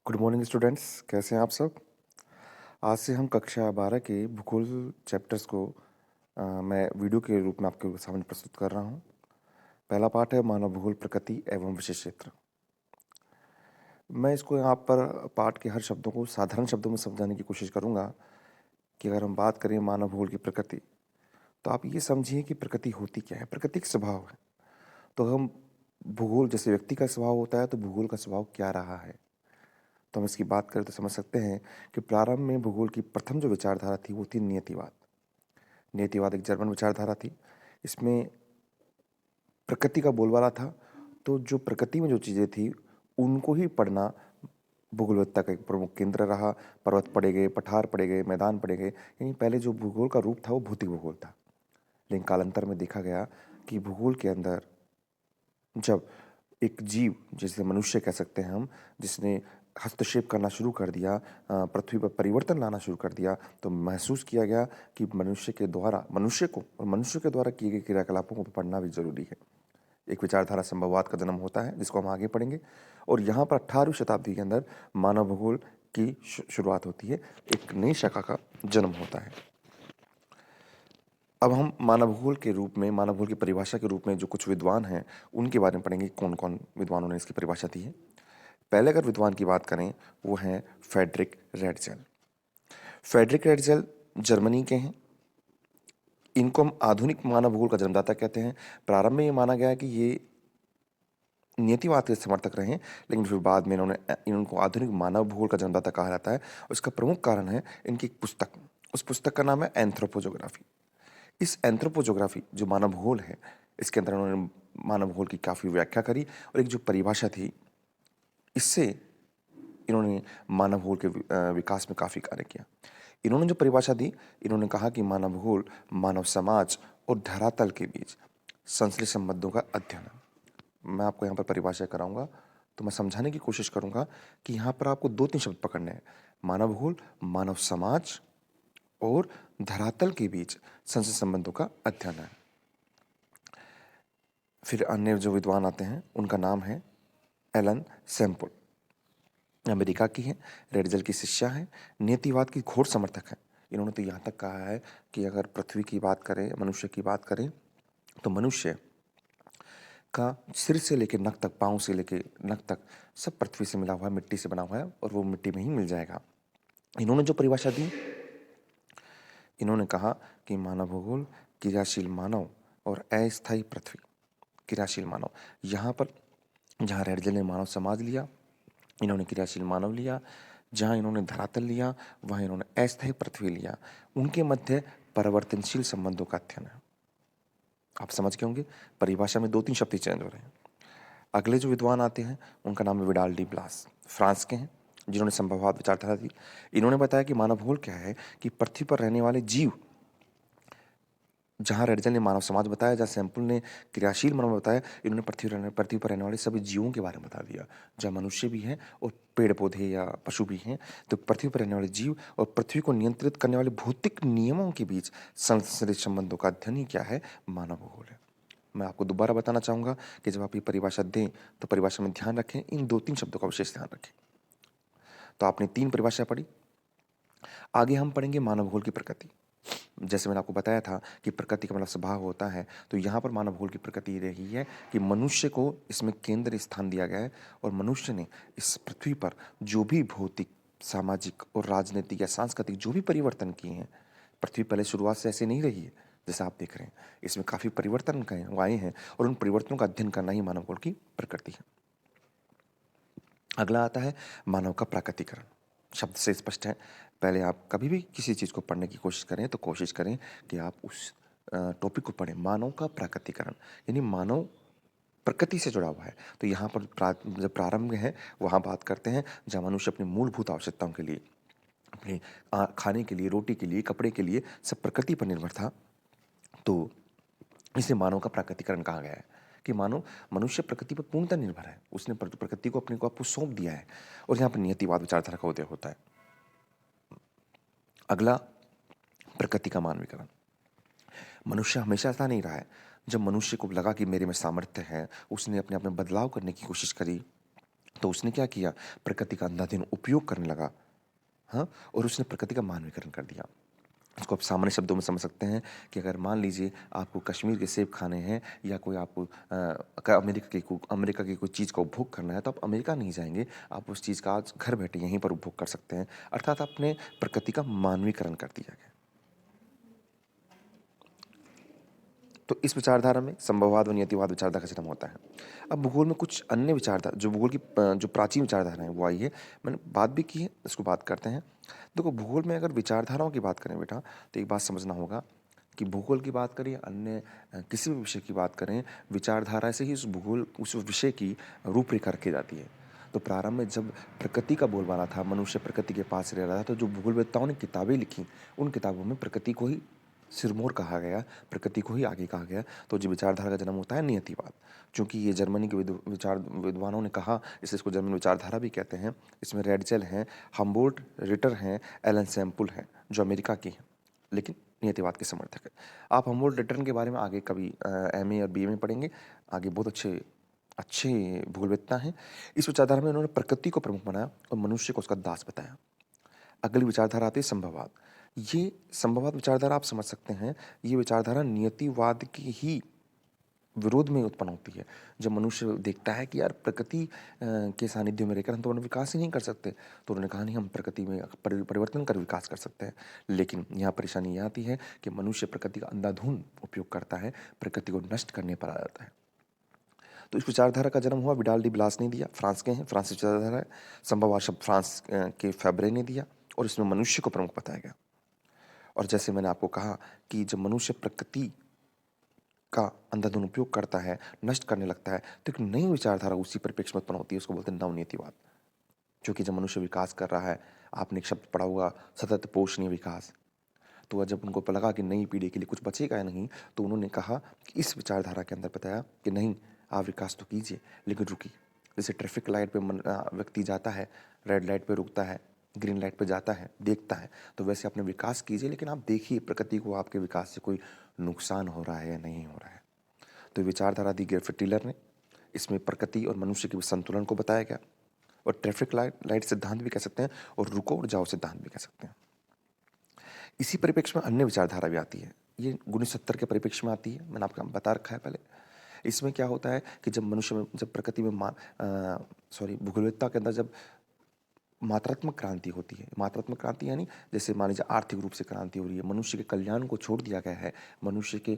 Good morning students, कैसे हैं आप सब। आज से हम कक्षा 12 के भूगोल चैप्टर्स को मैं वीडियो के रूप में आपके सामने प्रस्तुत कर रहा हूं। पहला पार्ट है मानव भूगोल, प्रकृति एवं विशेष क्षेत्र। मैं इसको यहाँ पर पाठ के हर शब्दों को साधारण शब्दों में समझाने की कोशिश करूँगा कि अगर हम बात करें मानव भूगोल की प्रकृति, तो आप ये समझिए कि प्रकृति होती क्या है। प्रकृति एक स्वभाव है। तो हम भूगोल, जैसे व्यक्ति का स्वभाव होता है, तो भूगोल का स्वभाव क्या रहा है, तो हम इसकी बात करें तो समझ सकते हैं कि प्रारंभ में भूगोल की प्रथम जो विचारधारा थी वो थी नियतिवाद। नियतिवाद एक जर्मन विचारधारा थी। इसमें प्रकृति का बोलबाला था। तो जो प्रकृति में जो चीज़ें थी उनको ही पढ़ना भूगोलविद्या का एक प्रमुख केंद्र रहा। पर्वत पढ़े गए, पठार पढ़े गए, मैदान पढ़े गए। यानी पहले जो भूगोल का रूप था वो भौतिक भूगोल था। लेकिन कालांतर में देखा गया कि भूगोल के अंदर जब एक जीव, जिसे मनुष्य कह सकते हैं हम, जिसने हस्तक्षेप करना शुरू कर दिया, पृथ्वी पर परिवर्तन लाना शुरू कर दिया, तो महसूस किया गया कि मनुष्य के द्वारा मनुष्य को और मनुष्य के द्वारा किए गए क्रियाकलापों को पढ़ना भी जरूरी है। एक विचारधारा संभववाद का जन्म होता है, जिसको हम आगे पढ़ेंगे। और यहाँ पर 18वीं शताब्दी के अंदर मानव भूगोल की शुरुआत होती है। एक नई शाखा का जन्म होता है। अब हम मानव भूगोल के रूप में, मानव भूगोल की परिभाषा के रूप में जो कुछ विद्वान हैं उनके बारे में पढ़ेंगे, कौन कौन विद्वानों ने इसकी परिभाषा दी है। पहले अगर विद्वान की बात करें, वो हैं फ्रेडरिक रेडज़ेल। फ्रेडरिक रेडज़ेल जर्मनी के हैं। इनको हम आधुनिक मानव भूगोल का जन्मदाता कहते हैं। प्रारंभ में ये माना गया कि ये नियतिवाद के समर्थक रहे, लेकिन फिर बाद में इनको आधुनिक मानव भूगोल का जन्मदाता कहा जाता है। उसका प्रमुख कारण है इनकी एक पुस्तक। उस पुस्तक का नाम है एंथ्रोपोजोग्राफी। इस एंथ्रोपोजोग्राफी जो मानव भूगोल है, इसके अंदर उन्होंने मानव भूगोल की काफ़ी व्याख्या करी और एक जो परिभाषा थी, इससे इन्होंने मानव भूगोल के विकास में काफ़ी कार्य किया। इन्होंने जो परिभाषा दी, इन्होंने कहा कि मानव भूगोल मानव समाज और धरातल के बीच संश्लिष्ट संबंधों का अध्ययन है। मैं आपको यहाँ पर परिभाषा कराऊंगा, तो मैं समझाने की कोशिश करूंगा कि यहाँ पर आपको 2-3 शब्द पकड़ने हैं। मानव भूगोल मानव समाज और धरातल के बीच संश्लिष्ट संबंधों का अध्ययन है। फिर अन्य जो विद्वान आते हैं उनका नाम है एलन सैम्पल। अमेरिका की है, रेडज़ेल की शिष्या है, नियतिवाद की घोर समर्थक है। इन्होंने तो यहाँ तक कहा है कि अगर पृथ्वी की बात करें, मनुष्य की बात करें, तो मनुष्य का सिर से लेकर नख तक, पाँव से लेकर नख तक सब पृथ्वी से मिला हुआ है, मिट्टी से बना हुआ है और वो मिट्टी में ही मिल जाएगा। इन्होंने जो परिभाषा दी, इन्होंने कहा कि मानव भूगोल क्रियाशील मानव और अस्थायी पृथ्वी। क्रियाशील मानव, यहाँ पर जहाँ रेडज़ेल ने मानव समाज लिया, इन्होंने क्रियाशील मानव लिया। जहाँ इन्होंने धरातल लिया, वहाँ इन्होंने अस्थायी पृथ्वी लिया। उनके मध्य परिवर्तनशील संबंधों का अध्ययन है। आप समझ गए होंगे, परिभाषा में 2-3 शब्द चेंज हो रहे हैं। अगले जो विद्वान आते हैं उनका नाम है विडाल डी ब्लास। फ्रांस के हैं, जिन्होंने संभववाद विचारधारा दी। इन्होंने बताया कि मानव भूगोल क्या है कि पृथ्वी पर रहने वाले जीव, जहाँ रेडज़ेल ने मानव समाज बताया, जहाँ सैंपल ने क्रियाशील मानव बताया, इन्होंने पृथ्वी पर रहने वाले सभी जीवों के बारे में बता दिया, जहाँ मनुष्य भी हैं और पेड़ पौधे या पशु भी हैं। तो पृथ्वी पर रहने वाले जीव और पृथ्वी को नियंत्रित करने वाले भौतिक नियमों के बीच संश्लिष्ट संबंधों का अध्ययन ही क्या है, मानव भूगोल है। मैं आपको दोबारा बताना चाहूँगा कि जब आप ये परिभाषा दें तो परिभाषा में ध्यान रखें, इन 2-3 शब्दों का विशेष ध्यान रखें। तो आपने 3 परिभाषा पढ़ी। आगे हम पढ़ेंगे मानव भूगोल की प्रकृति। जैसे मैंने आपको बताया था कि प्रकृति का मतलब स्वभाव होता है, तो यहाँ पर मानव भूगोल की प्रकृति रही है कि मनुष्य को इसमें केंद्र स्थान दिया गया है और मनुष्य ने इस पृथ्वी पर जो भी भौतिक, सामाजिक और राजनीतिक या सांस्कृतिक जो भी परिवर्तन किए हैं, पृथ्वी पहले शुरुआत से ऐसे नहीं रही है जैसा आप देख रहे हैं। इसमें काफ़ी परिवर्तन आए हैं और उन परिवर्तनों का अध्ययन करना ही मानव भूगोल की प्रकृति है। अगला आता है मानव का प्राकृतिकरण। शब्द से स्पष्ट है। पहले आप कभी भी किसी चीज़ को पढ़ने की कोशिश करें तो कोशिश करें कि आप उस टॉपिक को पढ़ें, मानव का प्राकृतिकरण, यानी मानव प्रकृति से जुड़ा हुआ है। तो यहाँ पर जब प्रारंभ में है, वहाँ बात करते हैं जहाँ मनुष्य अपनी मूलभूत आवश्यकताओं के लिए, अपने खाने के लिए, रोटी के लिए, कपड़े के लिए सब प्रकृति पर निर्भर था। तो इसे मानव का प्राकृतिकरण कहा गया है कि मानव मनुष्य प्रकृति पर पूर्णतः निर्भर है। उसने प्रकृति को अपने को आपको सौंप दिया है और यहाँ पर नियतिवाद विचारधारा का उदय होता है। अगला, प्रकृति का मानवीकरण। मनुष्य हमेशा ऐसा नहीं रहा है। जब मनुष्य को लगा कि मेरे में सामर्थ्य है, उसने अपने आप में बदलाव करने की कोशिश करी, तो उसने क्या किया, प्रकृति का अंधाधुंध उपयोग करने लगा। हाँ, और उसने प्रकृति का मानवीकरण कर दिया। इसको आप सामान्य शब्दों में समझ सकते हैं कि अगर मान लीजिए आपको कश्मीर के सेब खाने हैं या कोई आपको अमेरिका की कोई चीज़ का उपभोग करना है, तो आप अमेरिका नहीं जाएंगे, आप उस चीज़ का आज घर बैठे यहीं पर उपभोग कर सकते हैं। अर्थात आपने प्रकृति का मानवीकरण कर दिया गया। तो इस विचारधारा में संभववाद व नियतिवाद विचारधारा का जन्म होता है। अब भूगोल में कुछ अन्य विचारधारा, जो भूगोल की जो प्राचीन विचारधारा है वो आई है, मैंने बात भी की है, इसको बात करते हैं। देखो, भूगोल में अगर विचारधाराओं की बात करें बेटा, तो एक बात समझना होगा कि भूगोल की बात करें, अन्य किसी भी विषय की बात करें, विचारधारा से ही उस विषय की रूपरेखा रखी जाती है। तो प्रारंभ में जब प्रकृति का बोलबाला था, मनुष्य प्रकृति के पास रह रहा था, तो जो भूगोलवेत्ताओं ने किताबें लिखी, उन किताबों में प्रकृति को ही सिरमौर कहा गया, प्रकृति को ही आगे कहा गया। तो जो विचारधारा का जन्म होता है नियतिवाद, चूंकि ये जर्मनी के विद्वानों ने कहा, इसलिए इसको जर्मन विचारधारा भी कहते हैं। इसमें रेडजेल हैं, हम्बोल्ट, रिटर हैं, एलन सैम्पुल हैं, जो अमेरिका की हैं, लेकिन नियतिवाद के समर्थक है। आप हम्बोल्ट रिटर्न के बारे में आगे कभी एमए और बीए में पढ़ेंगे, आगे बहुत अच्छे अच्छे भूगोलवेत्ता हैं। इस विचारधारा में उन्होंने प्रकृति को प्रमुख बनाया और मनुष्य को उसका दास बताया। अगली विचारधारा आती है संभववाद। ये संभववाद विचारधारा आप समझ सकते हैं, ये विचारधारा नियतिवाद की ही विरोध में उत्पन्न होती है। जब मनुष्य देखता है कि यार प्रकृति के सानिध्य में रहकर हम तो विकास ही नहीं कर सकते, तो उन्होंने कहा नहीं, हम प्रकृति में परिवर्तन कर विकास कर सकते हैं। लेकिन यहाँ परेशानी यह आती है कि मनुष्य प्रकृति का अंधाधुंध उपयोग करता है, प्रकृति को नष्ट करने पर आ जाता है। तो इस विचारधारा का जन्म हुआ, विडाल डी ब्लास ने दिया, फ्रांस के हैं, फ्रांस विचारधारा है। संभववाद शब्द फ्रांस के फैब्रे ने दिया और इसमें मनुष्य को प्रमुख बताया गया। और जैसे मैंने आपको कहा कि जब मनुष्य प्रकृति का अंधाधुंध उपयोग करता है, नष्ट करने लगता है, तो एक नई विचारधारा उसी परिप्रेक्ष्य में उत्पन्न होती है, उसको बोलते हैं नवनीतिवाद। क्योंकि जब मनुष्य विकास कर रहा है, आपने एक शब्द पढ़ा होगा, सतत पोषणीय विकास। तो जब उनको लगा कि नई पीढ़ी के लिए कुछ बचेगा नहीं, तो उन्होंने कहा कि इस विचारधारा के अंदर बताया कि नहीं, आप विकास तो कीजिए लेकिन रुकिए। जैसे ट्रैफिक लाइट पे व्यक्ति जाता है, रेड लाइट पे रुकता है, ग्रीन लाइट पे जाता है, देखता है, तो वैसे अपने विकास कीजिए, लेकिन आप देखिए प्रकृति को आपके विकास से कोई नुकसान हो रहा है या नहीं हो रहा है। तो विचारधारा दी गेरफिट टिलर ने, इसमें प्रकृति और मनुष्य के संतुलन को बताया गया, और ट्रैफिक लाइट सिद्धांत भी कह सकते हैं और रुको और जाओ सिद्धांत भी कह सकते हैं। इसी परिप्रेक्ष्य में अन्य विचारधारा भी आती है, ये 1970 के परिप्रेक्ष्य में आती है, मैंने आपको बता रखा है पहले। इसमें क्या होता है कि जब मनुष्य में, जब प्रकृति में भूगोलविद्ता के अंदर जब मात्रात्मक क्रांति होती है, मात्रात्मक क्रांति यानी जैसे मान लीजिए आर्थिक रूप से क्रांति हो रही है, मनुष्य के कल्याण को छोड़ दिया गया है, मनुष्य के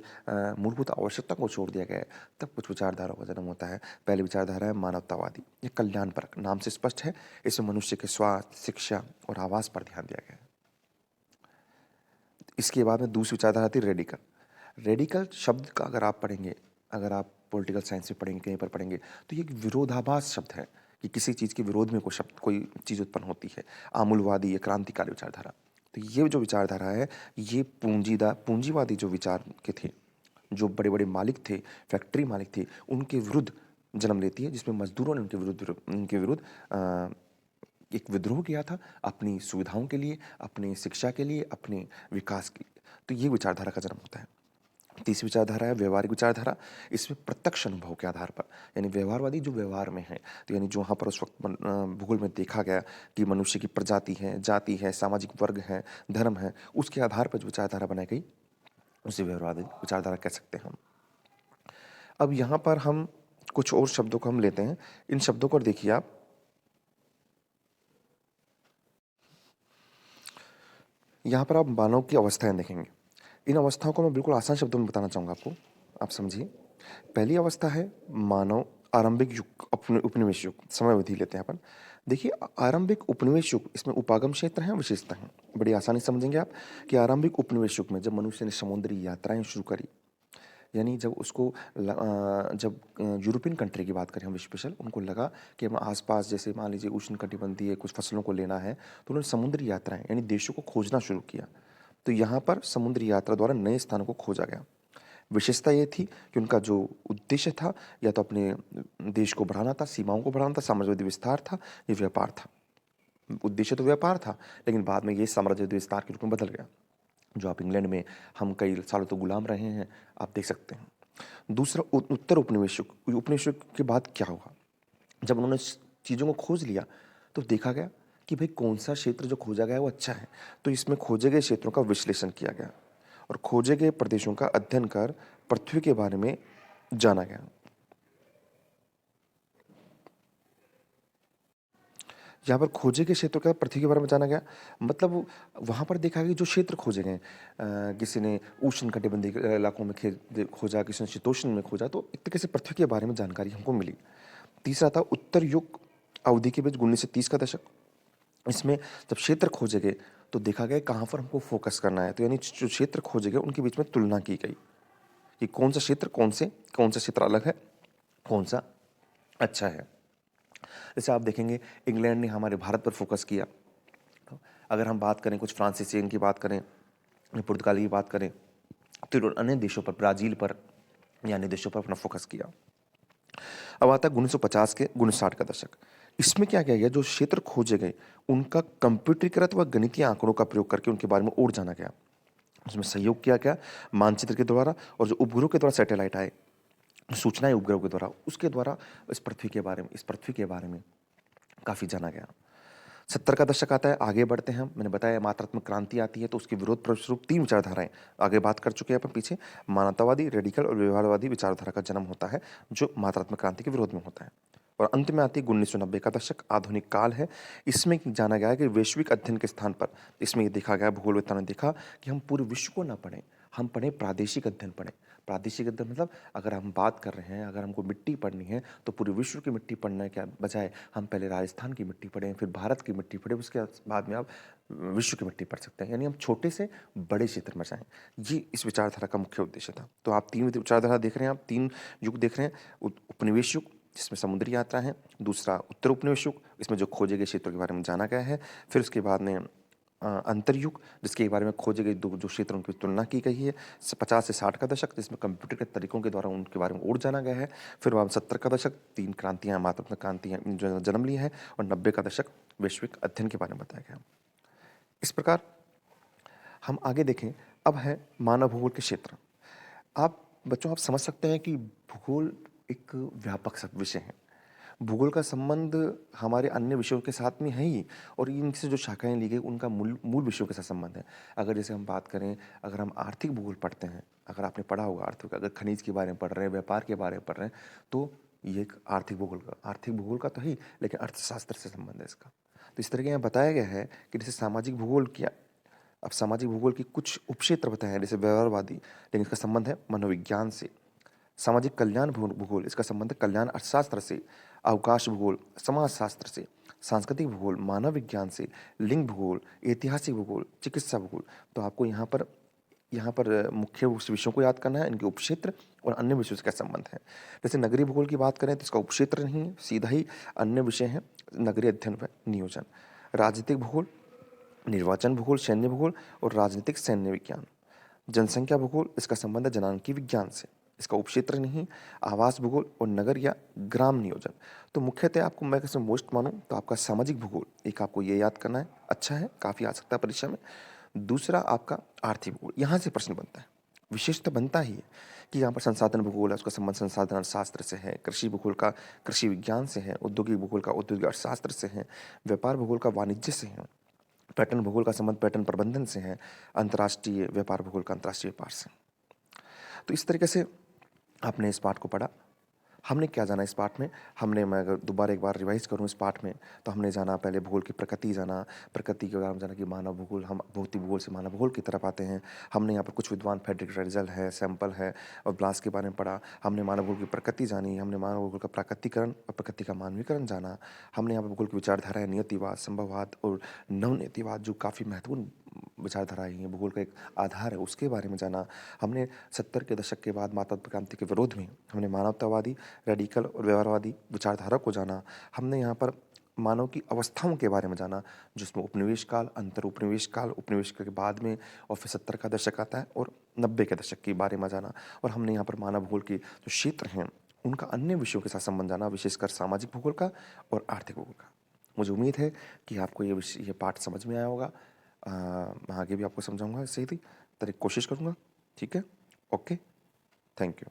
मूलभूत आवश्यकता को छोड़ दिया गया है, तब कुछ विचारधाराओं का जन्म होता है। पहली विचारधारा है मानवतावादी, ये कल्याणपरक, नाम से स्पष्ट है, इसमें मनुष्य के स्वास्थ्य, शिक्षा और आवास पर ध्यान दिया गया है। इसके बाद में दूसरी विचारधारा आती है रेडिकल। रेडिकल शब्द का अगर आप पढ़ेंगे, अगर आप पॉलिटिकल साइंस में पढ़ेंगे, कहीं पर पढ़ेंगे, तो ये एक विरोधाभास शब्द है कि किसी चीज़ के विरोध में कोई चीज़ उत्पन्न होती है। आमूलवादी या क्रांतिकारी विचारधारा, तो ये जो विचारधारा है, ये पूंजीवादी जो विचार के थे, जो बड़े बड़े मालिक थे, फैक्ट्री मालिक थे, उनके विरुद्ध जन्म लेती है, जिसमें मजदूरों ने उनके विरुद्ध एक विद्रोह किया था, अपनी सुविधाओं के लिए, अपनी शिक्षा के लिए, अपने विकास के लिए। तो ये विचारधारा का जन्म होता है। तीसरी विचारधारा है व्यवहारिक विचारधारा, इसमें प्रत्यक्ष अनुभव के आधार पर, यानी व्यवहारवादी जो व्यवहार में है, तो यानी जो वहाँ पर उस वक्त भूगोल में देखा गया कि मनुष्य की प्रजाति है, जाति है, सामाजिक वर्ग है, धर्म है, उसके आधार पर जो विचारधारा बनाई गई, उसे व्यवहारवादी विचारधारा कह सकते हैं हम। अब यहाँ पर हम कुछ और शब्दों को हम लेते हैं, इन शब्दों को देखिए आप। यहाँ पर आप मानव की अवस्थाएं देखेंगे, इन अवस्थाओं को मैं बिल्कुल आसान शब्दों में बताना चाहूँगा आपको, आप समझिए। पहली अवस्था है मानव आरंभिक युग, उपनिवेश युग, समय अवधि लेते हैं अपन। देखिए, आरंभिक उपनिवेश युग, इसमें उपागम क्षेत्र हैं, विशेषता हैं, बड़ी आसानी से समझेंगे आप कि आरंभिक उपनिवेश युग में जब मनुष्य ने समुद्री यात्राएं शुरू करी, यानी जब जब यूरोपियन कंट्री की बात करें हम स्पेशल, उनको लगा कि हम आसपास, जैसे मान लीजिए उष्ण कटिबंधीय कुछ फसलों को लेना है, तो उन्होंने समुद्री यात्राएं यानी देशों को खोजना शुरू किया। तो यहाँ पर समुद्री यात्रा द्वारा नए स्थानों को खोजा गया। विशेषता ये थी कि उनका जो उद्देश्य था, या तो अपने देश को बढ़ाना था, सीमाओं को बढ़ाना था, साम्राज्यवादी विस्तार था, ये व्यापार था। उद्देश्य तो व्यापार था, लेकिन बाद में ये साम्राज्यवादी विस्तार के रूप में बदल गया। जो आप इंग्लैंड में हम कई सालों तो गुलाम रहे हैं, आप देख सकते हैं। दूसरा उत्तर उपनिवेश युग। उपनिवेश युग के बाद क्या हुआ, जब उन्होंने चीज़ों को खोज लिया तो देखा गया कि भाई कौन सा क्षेत्र जो खोजा गया है वो अच्छा है। तो इसमें खोजे गए क्षेत्रों का विश्लेषण किया गया और खोजे गए प्रदेशों का अध्ययन कर पृथ्वी के बारे में जाना गया। यहाँ पर खोजे गए क्षेत्रों का पृथ्वी के बारे में जाना गया, मतलब वहाँ पर देखा गया कि जो क्षेत्र खोजे गए, किसी ने उष्णकटिबंधीय इलाकों में खोजा, किसी ने शीतोष्ण में खोजा, तो एक तरीके से पृथ्वी के बारे में जानकारी हमको मिली। तीसरा था उत्तर युग अवधि के बीच 1930 का दशक। इसमें जब क्षेत्र खोजे गए तो देखा गया कहाँ पर हमको फोकस करना है, तो यानी जो क्षेत्र खोजे गए उनके बीच में तुलना की गई कि कौन सा क्षेत्र कौन सा क्षेत्र अलग है, कौन सा अच्छा है। जैसे आप देखेंगे इंग्लैंड ने हमारे भारत पर फोकस किया। अगर हम बात करें कुछ फ्रांसीसियन की बात करें, पुर्तगाली की बात करें, तो अन्य देशों पर, ब्राज़ील पर या अन्य देशों पर अपना फोकस किया। अब आता है 1950 के 1960 का दशक। इसमें क्या किया गया, जो क्षेत्र खोजे गए उनका कंप्यूटरीकृत व गणितीय आंकड़ों का प्रयोग करके उनके बारे में और जाना गया। उसमें सहयोग किया गया मानचित्र के द्वारा, और जो उपग्रह के द्वारा सैटेलाइट आए, सूचनाएं उपग्रह के द्वारा, उसके द्वारा इस पृथ्वी के बारे में काफ़ी जाना गया। 70 का दशक आता है, आगे बढ़ते हैं। मैंने बताया मात्रात्मक क्रांति आती है, तो उसके विरोध फलस्वरूप 3 विचारधाराएं आगे बात कर चुके हैं अपन पीछे। मानवतावादी, रेडिकल और व्यवहारवादी विचारधारा का जन्म होता है, जो मात्रात्मक क्रांति के विरोध में होता है। और अंत में आती है 1990 का दशक, आधुनिक काल है। इसमें जाना गया है कि वैश्विक अध्ययन के स्थान पर, इसमें ये देखा गया, भूगोलवेत्ता ने देखा कि हम पूरे विश्व को ना पढ़ें, हम पढ़ें प्रादेशिक अध्ययन पढ़ें। प्रादेशिक अध्ययन मतलब अगर हम बात कर रहे हैं, अगर हमको मिट्टी पढ़नी है तो पूरे विश्व की मिट्टी पढ़ने के बजाय हम पहले राजस्थान की मिट्टी पढ़ें, फिर भारत की मिट्टी पढ़ें, उसके बाद में आप विश्व की मिट्टी पढ़ सकते हैं। यानी हम छोटे से बड़े क्षेत्र में जाएं। ये इस विचारधारा का मुख्य उद्देश्य था। तो आप 3 विचारधारा देख रहे हैं, आप 3 युग देख रहे हैं। उपनिवेश युग, जिसमें समुद्री यात्रा है। दूसरा उत्तर उपनिवेश युग, इसमें जो खोजे गए क्षेत्रों के बारे में जाना गया है। फिर उसके बाद में अंतरयुग, जिसके बारे में खोजे गए जो क्षेत्र उनकी तुलना की गई है। 50 से 60 का दशक, जिसमें कंप्यूटर के तरीकों के द्वारा उनके बारे में और जाना गया है। फिर वहाँ 70 का दशक, 3 क्रांतियाँ, मात्रात्मक क्रांतियाँ जो जन्म ली है। और 90 का दशक वैश्विक अध्ययन के बारे में बताया गया। इस प्रकार हम आगे देखें, अब है मानव भूगोल के क्षेत्र। आप बच्चों, आप समझ सकते हैं कि भूगोल एक व्यापक सब विषय है। भूगोल का संबंध हमारे अन्य विषयों के साथ में है ही, और इनसे जो शाखाएं ली गई उनका मूल विषयों के साथ संबंध है। अगर जैसे हम बात करें, अगर हम आर्थिक भूगोल पढ़ते हैं, अगर आपने पढ़ा होगा आर्थिक, अगर खनिज के बारे में पढ़ रहे हैं, व्यापार के बारे में पढ़ रहे हैं, तो ये एक आर्थिक भूगोल का तो ही, लेकिन अर्थशास्त्र से संबंध है इसका। तो इस तरह के यहाँ बताया गया है कि जैसे सामाजिक भूगोल किया, अब सामाजिक भूगोल की कुछ उपक्षेत्र बताए हैं, जैसे व्यवहारवादी, लेकिन इसका संबंध है मनोविज्ञान से। सामाजिक कल्याण भूगोल, इसका संबंध है कल्याण अर्थशास्त्र से। अवकाश भूगोल समाजशास्त्र से। सांस्कृतिक भूगोल मानव विज्ञान से। लिंग भूगोल, ऐतिहासिक भूगोल, चिकित्सा भूगोल। तो आपको यहाँ पर मुख्य विषयों को याद करना है, इनके उपक्षेत्र और अन्य विषयों से क्या संबंध है। जैसे नगरीय भूगोल की बात करें तो इसका उपक्षेत्र नहीं है, सीधा ही अन्य विषय है, नगरीय अध्ययन व नियोजन। राजनीतिक भूगोल, निर्वाचन भूगोल, सैन्य भूगोल और राजनीतिक सैन्य विज्ञान। जनसंख्या भूगोल, इसका संबंध है जनांकी विज्ञान से, इसका उपक्षेत्र नहीं। आवास भूगोल और नगर या ग्राम नियोजन। तो मुख्यतः आपको मैं कैसे मोस्ट मानूं तो आपका सामाजिक भूगोल, एक आपको ये याद करना है, अच्छा है, काफ़ी आ सकता है परीक्षा में। दूसरा आपका आर्थिक भूगोल, यहाँ से प्रश्न बनता है, विशेषता बनता ही है कि यहाँ पर संसाधन भूगोल है, उसका संबंध संसाधन अर्थशास्त्र से है। कृषि भूगोल का कृषि विज्ञान से है। औद्योगिक भूगोल का औद्योगिक अर्थशास्त्र से है। व्यापार भूगोल का वाणिज्य से है। पर्यटन भूगोल का संबंध पर्यटन प्रबंधन से है। अंतर्राष्ट्रीय व्यापार भूगोल का अंतर्राष्ट्रीय व्यापार से। तो इस तरीके से आपने इस पाठ को पढ़ा। हमने क्या जाना इस पाठ में, मैं अगर दोबारा एक बार रिवाइज करूं इस पाठ में, तो हमने जाना पहले भूगोल की प्रकृति जाना। प्रकृति के बारे में जाना कि मानव भूगोल, हम भौतिक भूगोल से मानव भूगोल की तरफ आते हैं। हमने यहाँ पर कुछ विद्वान फ्रेडरिक रेजल है, सैंपल है और ब्लास के बारे में पढ़ा। हमने मानव भूगोल की प्रकृति जानी। हमने मानव भूगोल का प्राकृतिकरण और प्रकृति का मानवीकरण जाना। हमने यहाँ पर भूगोल की विचारधारा है, नियतिवाद, संभववाद और नवनियतिवाद, जो काफ़ी महत्वपूर्ण विचारधाराएं हैं, भूगोल का एक आधार है, उसके बारे में जाना। हमने 70 के दशक के बाद मात्रात्मक क्रांति के विरोध में हमने मानवतावादी, रेडिकल और व्यवहारवादी विचारधारा को जाना। हमने यहाँ पर मानव की अवस्थाओं के बारे में जाना, जिसमें उपनिवेश काल, अंतर उपनिवेश काल, उपनिवेश के बाद में, और फिर 70 का दशक आता है और 90 के दशक के बारे में जाना। और हमने यहाँ पर मानव भूगोल के जो क्षेत्र हैं उनका अन्य विषयों के साथ संबंध जाना, विशेषकर सामाजिक भूगोल का और आर्थिक भूगोल का। मुझे उम्मीद है कि आपको ये पाठ समझ में आया होगा। मैं आगे भी आपको समझाऊंगा, सही तरह कोशिश करूँगा। ठीक है, ओके, थैंक यू।